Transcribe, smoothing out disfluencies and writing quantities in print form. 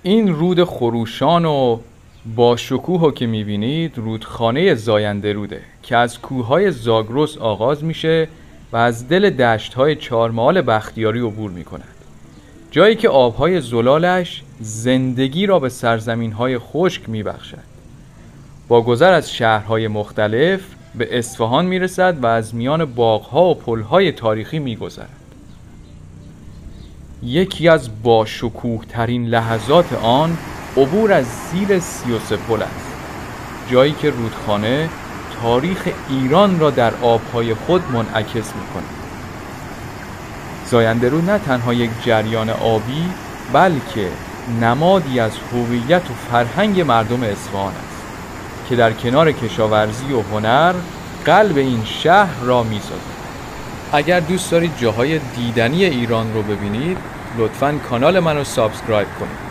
این رود خروشان و با شکوه که میبینید رودخانه زاینده روده که از کوههای زاگرس آغاز میشه و از دل دشت‌های چهارمحال بختیاری عبور میکند. جایی که آبهای زلالش زندگی را به سرزمین‌های خشک میبخشد. با گذر از شهرهای مختلف به اصفهان میرسد و از میان باغ‌ها و پل‌های تاریخی میگذرد. یکی از باشکوه ترین لحظات آن عبور از زیر 33 پل است، جایی که رودخانه تاریخ ایران را در آبهای خود منعکس می‌کند. زاینده رود نه تنها یک جریان آبی بلکه نمادی از هویت و فرهنگ مردم اصفهان است که در کنار کشاورزی و هنر قلب این شهر را می‌سازد. اگر دوست دارید جاهای دیدنی ایران رو ببینید لطفاً کانال منو سابسکرایب کنید.